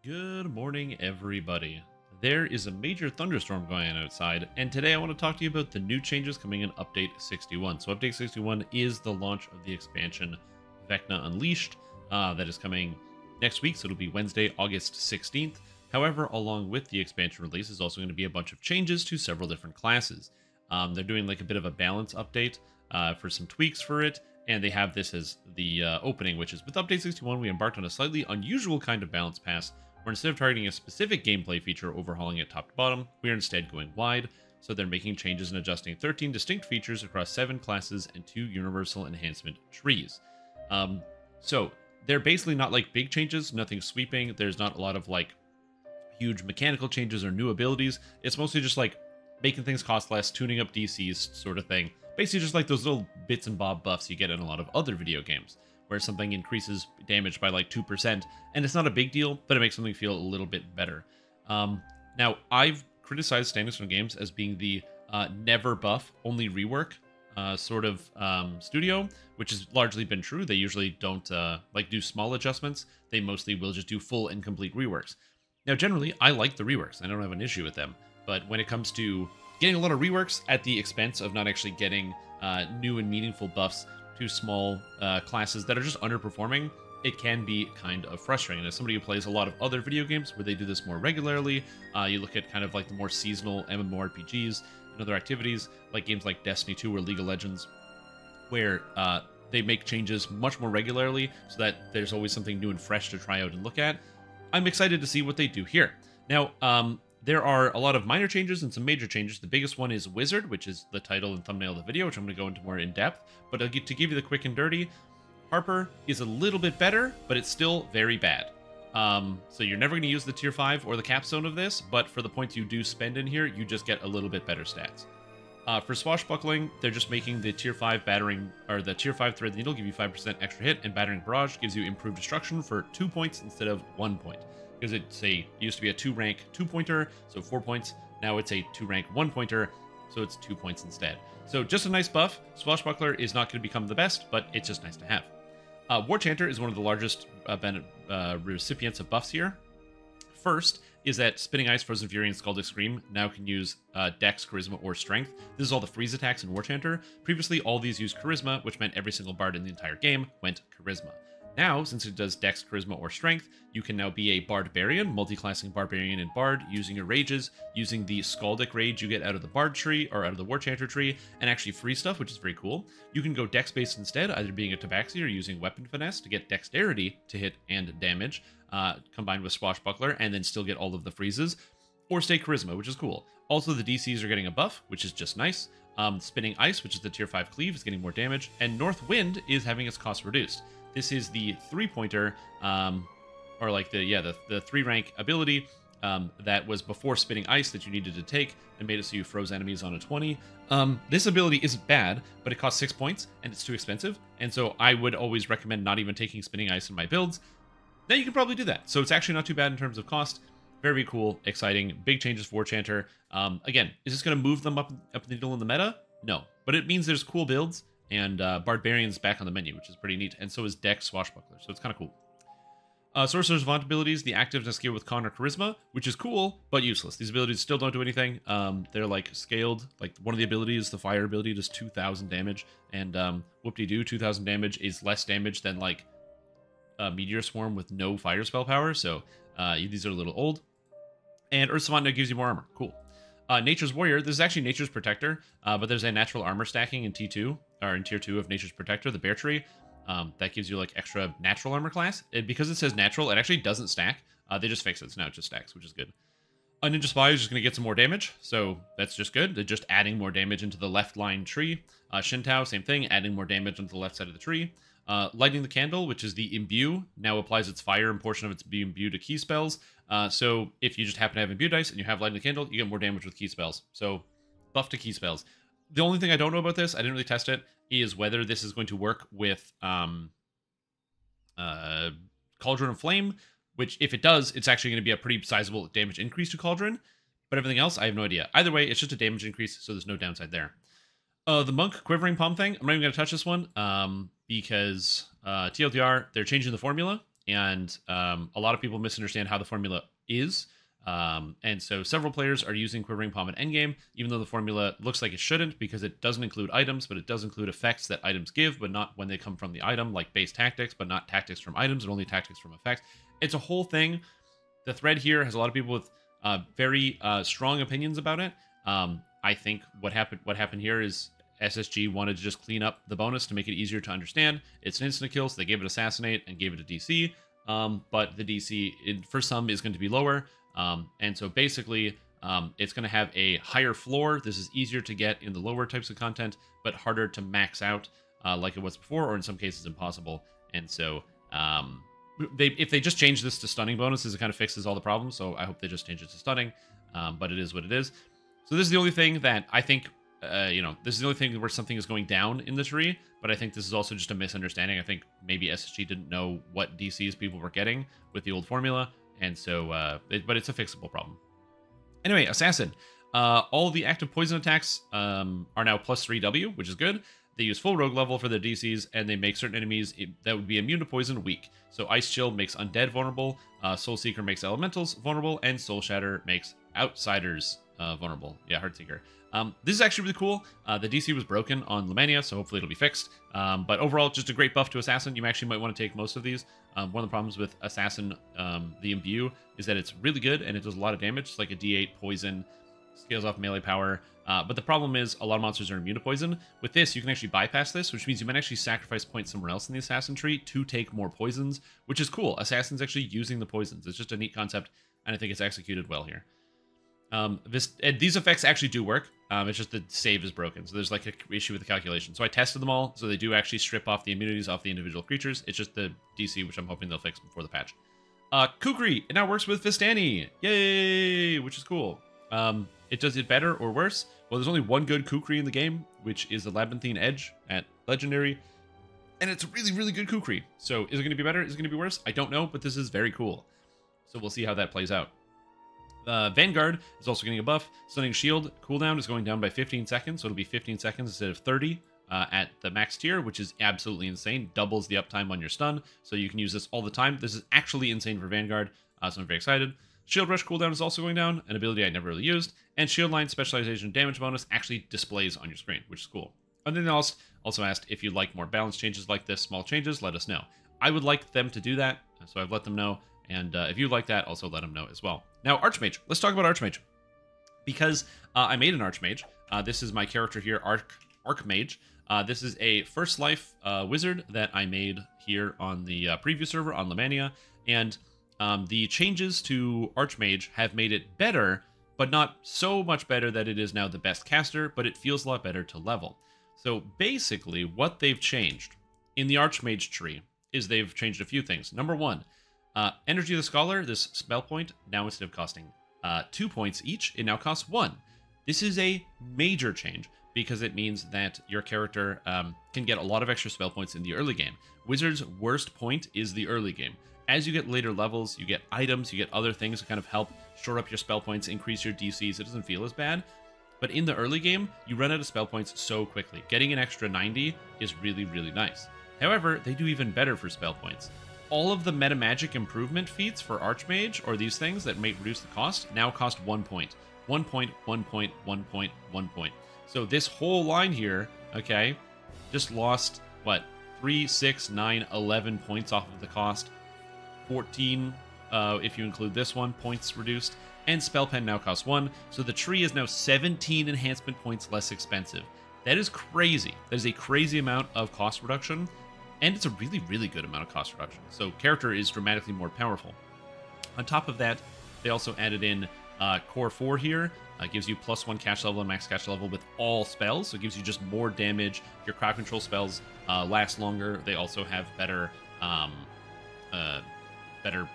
Good morning, everybody. There is a major thunderstorm going on outside, and today I want to talk to you about the new changes coming in Update 61. So, Update 61 is the launch of the expansion Vecna Unleashed that is coming next week, so it'll be Wednesday, August 16th. However, along with the expansion release is also going to be a bunch of changes to several different classes. They're doing like a bit of a balance update for some tweaks for it, and they have this as the opening, which is with Update 61, we embarked on a slightly unusual kind of balance pass where instead of targeting a specific gameplay feature overhauling it top to bottom, we are instead going wide, so they're making changes and adjusting 13 distinct features across 7 classes and 2 universal enhancement trees. So they're basically not like big changes, nothing sweeping, there's not a lot of like huge mechanical changes or new abilities, it's mostly just like making things cost less, tuning up DCs sort of thing. Basically just like those little bits and bob buffs you get in a lot of other video games, where something increases damage by like 2%, and it's not a big deal, but it makes something feel a little bit better. Now, I've criticized Standing Stone Games as being the never buff, only rework studio, which has largely been true. They usually don't like do small adjustments. They mostly will just do full and complete reworks. Now, generally, I like the reworks. I don't have an issue with them. But when it comes to getting a lot of reworks at the expense of not actually getting new and meaningful buffs to small classes that are just underperforming, it can be kind of frustrating. As somebody who plays a lot of other video games where they do this more regularly, you look at kind of like the more seasonal MMORPGs and other activities, like games like Destiny 2 or League of Legends, where they make changes much more regularly so that there's always something new and fresh to try out and look at. I'm excited to see what they do here. Now, there are a lot of minor changes and some major changes. The biggest one is Wizard, which is the title and thumbnail of the video, which I'm going to go into more in depth. But to give you the quick and dirty, Harper is a little bit better, but it's still very bad. So you're never going to use the tier 5 or the capstone of this, but for the points you do spend in here, you just get a little bit better stats. For Swashbuckling, they're just making the tier 5 battering, or the tier 5 thread needle give you 5% extra hit, and battering barrage gives you improved destruction for 2 points instead of 1 point. Because it used to be a 2-rank 2-pointer, so 4 points. Now it's a 2-rank 1-pointer, so it's 2 points instead. So just a nice buff. Swashbuckler is not going to become the best, but it's just nice to have. War Chanter is one of the largest recipients of buffs here. First is that Spinning Ice, Frozen Fury, and Scalding Scream now can use Dex, Charisma, or Strength. This is all the freeze attacks in War Chanter. Previously, all these used Charisma, which meant every single bard in the entire game went Charisma. Now, since it does Dex, Charisma, or Strength, you can now be a Barbarian, multi-classing Barbarian and Bard, using your rages, using the Scaldic Rage you get out of the Bard tree, or out of the War Chanter tree, and actually free stuff, which is very cool. You can go Dex-based instead, either being a Tabaxi or using Weapon Finesse to get Dexterity to hit and damage, combined with Swashbuckler, and then still get all of the freezes, or stay Charisma, which is cool. Also, the DCs are getting a buff, which is just nice. Spinning Ice, which is the tier 5 cleave, is getting more damage, and North Wind is having its cost reduced. This is the 3-pointer, or like the 3-rank ability that was before Spinning Ice that you needed to take and made it so you froze enemies on a 20. This ability isn't bad, but it costs 6 points and it's too expensive. And so I would always recommend not even taking Spinning Ice in my builds. Now you can probably do that. So it's actually not too bad in terms of cost. Very cool, exciting, big changes for War Chanter. Again, is this going to move them up the needle in the meta? No, but it means there's cool builds. And Barbarian's back on the menu, which is pretty neat. And so is Dex Swashbuckler, so it's kind of cool. Sorcerer's Vaunt abilities, the activeness skill with Con or Charisma, which is cool, but useless. These abilities still don't do anything. They're like scaled. Like one of the abilities, the fire ability, does 2,000 damage. And whoop-de-doo, 2,000 damage is less damage than like a Meteor Swarm with no fire spell power. So these are a little old. And Earth Savant now gives you more armor. Cool. Nature's Warrior, this is actually Nature's Protector, but there's a natural armor stacking in T2, or in Tier 2 of Nature's Protector, the Bear Tree, that gives you like extra natural armor class. Because it says natural, it actually doesn't stack. They just fixed it, so now it just stacks, which is good. A Ninja Spy is just going to get some more damage, so that's just good. They're just adding more damage into the left line tree. Shintao, same thing, adding more damage onto the left side of the tree. Lighting the Candle, which is the Imbue, now applies its fire and portion of its Imbue to key spells. So if you just happen to have Imbue dice and you have Lighting the Candle, you get more damage with key spells. So buff to key spells. The only thing I don't know about this, I didn't really test it, is whether this is going to work with Cauldron of Flame, which if it does, it's actually going to be a pretty sizable damage increase to Cauldron. But everything else, I have no idea. Either way, it's just a damage increase, so there's no downside there. The Monk Quivering Palm thing, I'm not even going to touch this one, because TLDR, they're changing the formula, and a lot of people misunderstand how the formula is. And so several players are using Quivering Palm at endgame, even though the formula looks like it shouldn't, because it doesn't include items, but it does include effects that items give, but not when they come from the item, like base tactics, but not tactics from items, and only tactics from effects. It's a whole thing. The thread here has a lot of people with very strong opinions about it. I think what happened here is SSG wanted to just clean up the bonus to make it easier to understand. It's an instant kill, so they gave it Assassinate and gave it a DC, but the DC for some is going to be lower. And so basically, it's going to have a higher floor. This is easier to get in the lower types of content, but harder to max out like it was before, or in some cases impossible. And so if they just change this to stunning bonuses, it kind of fixes all the problems. So I hope they just change it to stunning, but it is what it is. So this is the only thing that I think, this is the only thing where something is going down in the tree, but I think this is also just a misunderstanding. I think maybe SSG didn't know what DCs people were getting with the old formula. And so, but it's a fixable problem. Anyway, Assassin. All the active poison attacks are now +3W, which is good. They use full rogue level for their DCs, and they make certain enemies that would be immune to poison weak. So Ice Chill makes undead vulnerable, Soul Seeker makes elementals vulnerable, and Soul Shatter makes outsiders vulnerable. Yeah, Heartseeker. This is actually really cool. The DC was broken on Lemania, so hopefully it'll be fixed. But overall, just a great buff to Assassin. You actually might want to take most of these. One of the problems with Assassin, the Imbue, is that it's really good and it does a lot of damage. It's like a D8 poison, scales off melee power. But the problem is a lot of monsters are immune to poison. With this, you can actually bypass this, which means you might actually sacrifice points somewhere else in the Assassin tree to take more poisons, which is cool. Assassin's actually using the poisons. It's just a neat concept, and I think it's executed well here. These effects actually do work. It's just the save is broken. So there's like an issue with the calculation. So I tested them all. So they do actually strip off the immunities off the individual creatures. It's just the DC, which I'm hoping they'll fix before the patch. Kukri, it now works with Vistani. Yay! Which is cool. It does it better or worse? Well, there's only one good Kukri in the game, which is the Labyrinthine Edge at Legendary. And it's a really, really good Kukri. So is it going to be better? Is it going to be worse? I don't know, but this is very cool. So we'll see how that plays out. Vanguard is also getting a buff. Stunning Shield cooldown is going down by 15 seconds, so it'll be 15 seconds instead of 30 at the max tier, which is absolutely insane. Doubles the uptime on your stun, so you can use this all the time. This is actually insane for Vanguard, so I'm very excited. Shield Rush cooldown is also going down, an ability I never really used, and Shield Line Specialization damage bonus actually displays on your screen, which is cool. And then they also asked if you'd like more balance changes like this, small changes, let us know. I would like them to do that, so I've let them know. And if you like that, also let them know as well. Now, Archmage. Let's talk about Archmage. Because I made an Archmage. This is my character here, Archmage. This is a First Life wizard that I made here on the preview server on Lemania. And the changes to Archmage have made it better, but not so much better that it is now the best caster, but it feels a lot better to level. So basically, what they've changed in the Archmage tree is they've changed a few things. Number one, Energy of the Scholar, this spell point, now instead of costing 2 points each, it now costs 1. This is a major change because it means that your character can get a lot of extra spell points in the early game. Wizard's worst point is the early game. As you get later levels, you get items, you get other things to kind of help shore up your spell points, increase your DCs. It doesn't feel as bad. But in the early game, you run out of spell points so quickly. Getting an extra 90 is really, really nice. However, they do even better for spell points. All of the meta magic improvement feats for Archmage, or these things that may reduce the cost, now cost 1 point. 1 point, 1 point, 1 point, 1 point. So this whole line here, okay, just lost, what, 3, 6, 9, 11 points off of the cost. 14, if you include this one, points reduced. And Spell Pen now costs 1, so the tree is now 17 enhancement points less expensive. That is crazy. That is a crazy amount of cost reduction. And it's a really, really good amount of cost reduction. So character is dramatically more powerful. On top of that, they also added in Core 4 here. Gives you +1 cash level and max cash level with all spells. So it gives you just more damage. Your crowd control spells last longer. They also have better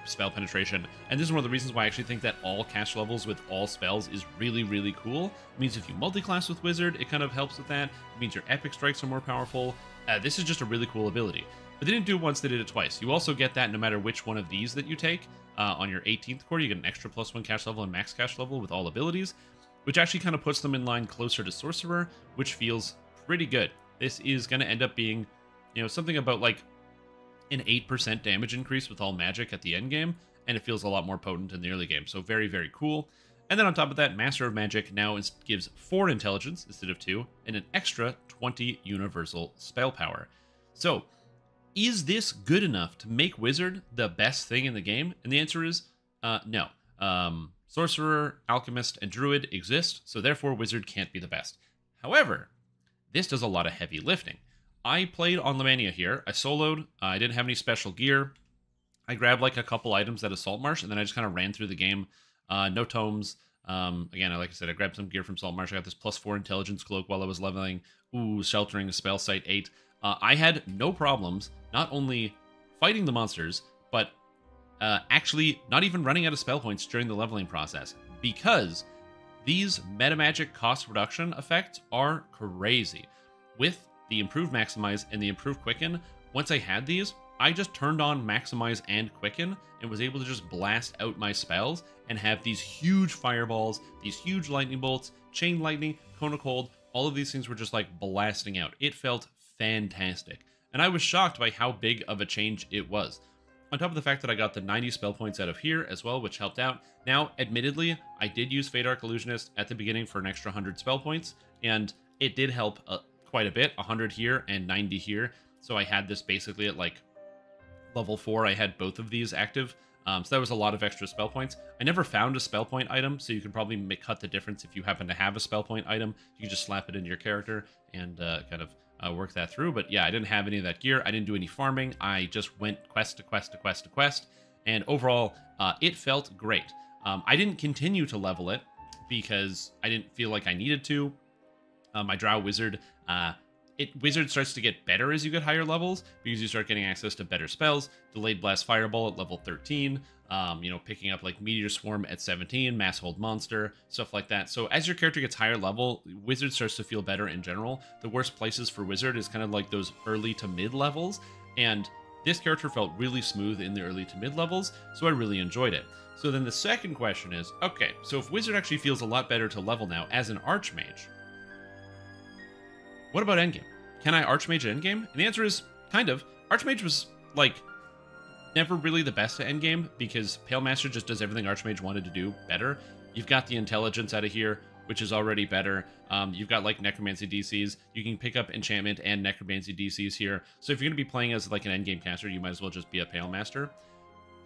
spell penetration. And this is one of the reasons why I actually think that all cash levels with all spells is really, really cool. It means if you multi-class with Wizard, it kind of helps with that. It means your epic strikes are more powerful. This is just a really cool ability. But they didn't do it once, they did it twice. You also get that no matter which one of these that you take. On your 18th core, you get an extra +1 cash level and max cash level with all abilities, which actually kind of puts them in line closer to Sorcerer, which feels pretty good. This is going to end up being, something about like an 8% damage increase with all magic at the end game, and it feels a lot more potent in the early game. So very, very cool. And then on top of that, Master of Magic now gives 4 intelligence instead of 2, and an extra 20 universal spell power. So, is this good enough to make Wizard the best thing in the game? And the answer is no. Sorcerer, Alchemist, and Druid exist, so therefore Wizard can't be the best. However, this does a lot of heavy lifting. I played on Lemania here. I soloed. I didn't have any special gear. I grabbed like a couple items at Assault Marsh, and then I just kind of ran through the game. No tomes. Again, like I said, I grabbed some gear from Salt Marsh. I got this +4 intelligence cloak while I was leveling. Ooh, sheltering, spell site 8. I had no problems, not only fighting the monsters, but actually not even running out of spell points during the leveling process, because these metamagic cost reduction effects are crazy. With the improved Maximize and the improved Quicken, once I had these, I just turned on Maximize and Quicken and was able to just blast out my spells and have these huge fireballs, these huge lightning bolts, chain lightning, cone of cold, all of these things were just like blasting out. It felt fantastic. And I was shocked by how big of a change it was. On top of the fact that I got the 90 spell points out of here as well, which helped out. Now, admittedly, I did use Fade Arc Illusionist at the beginning for an extra 100 spell points, and it did help quite a bit, 100 here and 90 here. So I had this basically at like level 4, I had both of these active. So that was a lot of extra spell points. I never found a spell point item, so you can probably cut the difference if you happen to have a spell point item. You can just slap it into your character and kind of work that through. But yeah, I didn't have any of that gear. I didn't do any farming. I just went quest to quest to quest to quest. And overall, it felt great. I didn't continue to level it because I didn't feel like I needed to. My Drow Wizard... Wizard starts to get better as you get higher levels because you start getting access to better spells. Delayed Blast Fireball at level 13, picking up like Meteor Swarm at 17, Mass Hold Monster, stuff like that. So as your character gets higher level, Wizard starts to feel better in general. The worst places for Wizard is kind of like those early to mid levels, and this character felt really smooth in the early to mid levels, so I really enjoyed it. So then the second question is, okay, so if Wizard actually feels a lot better to level now as an Archmage, what about endgame? Can I Archmage at endgame? And the answer is kind of. Archmage was, like, never really the best at endgame because Pale Master just does everything Archmage wanted to do better. You've got the intelligence out of here, which is already better. You've got, like, Necromancy DCs. You can pick up Enchantment and Necromancy DCs here. So if you're going to be playing as, like, an endgame caster, you might as well just be a Pale Master.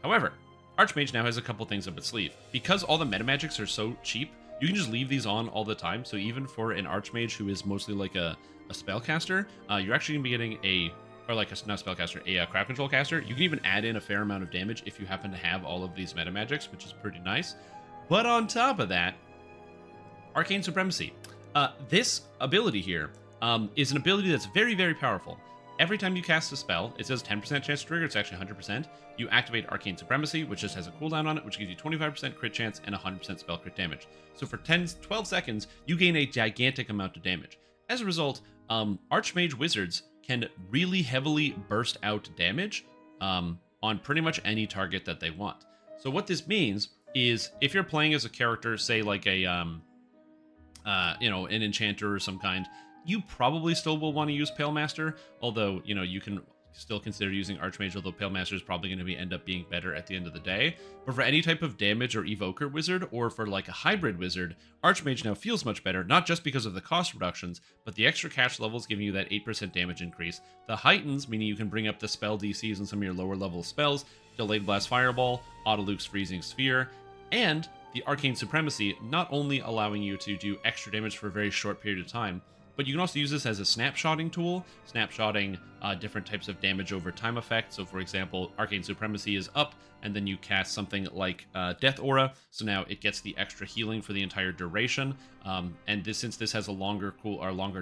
However, Archmage now has a couple things up its sleeve. Because all the metamagics are so cheap, you can just leave these on all the time. So even for an Archmage who is mostly like a spellcaster, you're actually going to be getting not spellcaster, a crowd control caster. You can even add in a fair amount of damage if you happen to have all of these metamagics, which is pretty nice. But on top of that, Arcane Supremacy. This ability here is an ability that's very, very powerful. Every time you cast a spell, it says 10% chance to trigger, it's actually 100%. You activate Arcane Supremacy, which just has a cooldown on it, which gives you 25% crit chance and 100% spell crit damage. So for 12 seconds, you gain a gigantic amount of damage. As a result, Archmage Wizards can really heavily burst out damage on pretty much any target that they want. So what this means is if you're playing as a character, say like an enchanter or some kind, you probably still will want to use Pale Master, although, you can still consider using Archmage, although Pale Master is probably going to end up being better at the end of the day. But for any type of damage or evoker wizard, or for like a hybrid wizard, Archmage now feels much better, not just because of the cost reductions, but the extra cash levels giving you that 8% damage increase. The heightens, meaning you can bring up the spell DCs and some of your lower level spells, Delayed Blast Fireball, Autoluke's Freezing Sphere, and the Arcane Supremacy, not only allowing you to do extra damage for a very short period of time, but you can also use this as a snapshotting tool, snapshotting different types of damage over time effect. So for example, Arcane Supremacy is up, and then you cast something like Death Aura, so now it gets the extra healing for the entire duration. Since this has a longer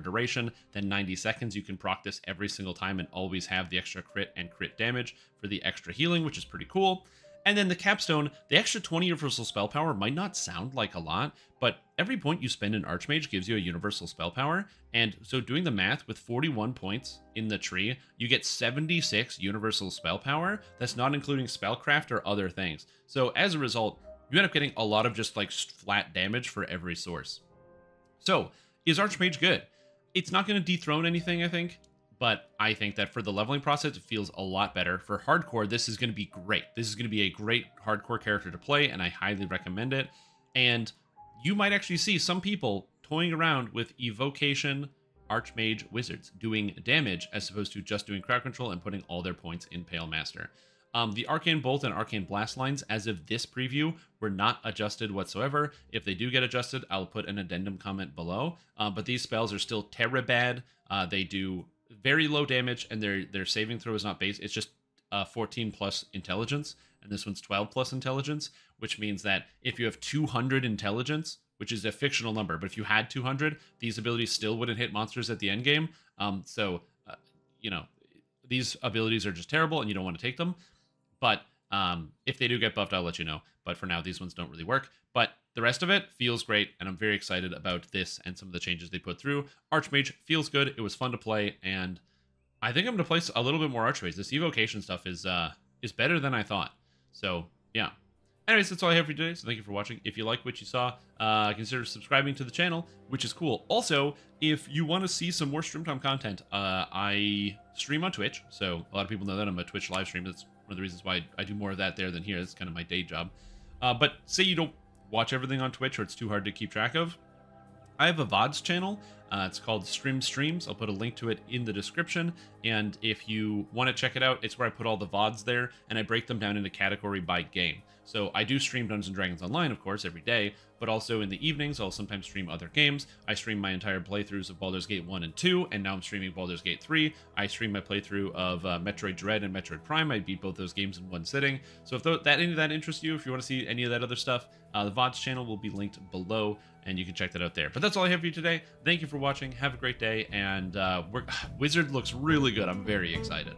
duration than 90 seconds, you can proc this every single time and always have the extra crit and crit damage for the extra healing, which is pretty cool. And then the capstone, the extra 20 universal spell power might not sound like a lot, but every point you spend in Archmage gives you a universal spell power. And so doing the math, with 41 points in the tree, you get 76 universal spell power. That's not including spellcraft or other things. So as a result, you end up getting a lot of just like flat damage for every source. So is Archmage good? It's not going to dethrone anything, I think, But I think that for the leveling process, it feels a lot better. For hardcore, this is going to be great. This is going to be a great hardcore character to play, and I highly recommend it. And you might actually see some people toying around with Evocation Archmage Wizards, doing damage as opposed to just doing crowd control and putting all their points in Pale Master. The Arcane Bolt and Arcane Blast lines, as of this preview, were not adjusted whatsoever. If they do get adjusted, I'll put an addendum comment below. But these spells are still terra bad. They do very low damage, and their saving throw is not base. It's just 14 plus intelligence, and this one's 12 plus intelligence, which means that if you have 200 intelligence, which is a fictional number, but if you had 200, these abilities still wouldn't hit monsters at the end game. You know, these abilities are just terrible, and you don't want to take them. But if they do get buffed, I'll let you know. But for now, these ones don't really work. But the rest of it feels great, and I'm very excited about this and some of the changes they put through. Archmage feels good. It was fun to play, and I think I'm going to play a little bit more Archmage. This evocation stuff is better than I thought. So, yeah. Anyways, that's all I have for you today, so thank you for watching. If you like what you saw, consider subscribing to the channel, which is cool. Also, if you want to see some more Strimtom content, I stream on Twitch, so a lot of people know that I'm a Twitch live stream. That's one of the reasons why I do more of that there than here. It's kind of my day job. But say you don't watch everything on Twitch or it's too hard to keep track of, I have a VODs channel. It's called Streams. I'll put a link to it in the description. And if you want to check it out, it's where I put all the VODs there, and I break them down into category by game. So I do stream Dungeons & Dragons Online, of course, every day, but also in the evenings, I'll sometimes stream other games. I stream my entire playthroughs of Baldur's Gate 1 and 2, and now I'm streaming Baldur's Gate 3. I stream my playthrough of Metroid Dread and Metroid Prime. I beat both those games in one sitting. So if any of that interests you, if you want to see any of that other stuff, the VODs channel will be linked below, and you can check that out there. But that's all I have for you today. Thank you for watching. Have a great day, and Wizard looks really good. I'm very excited.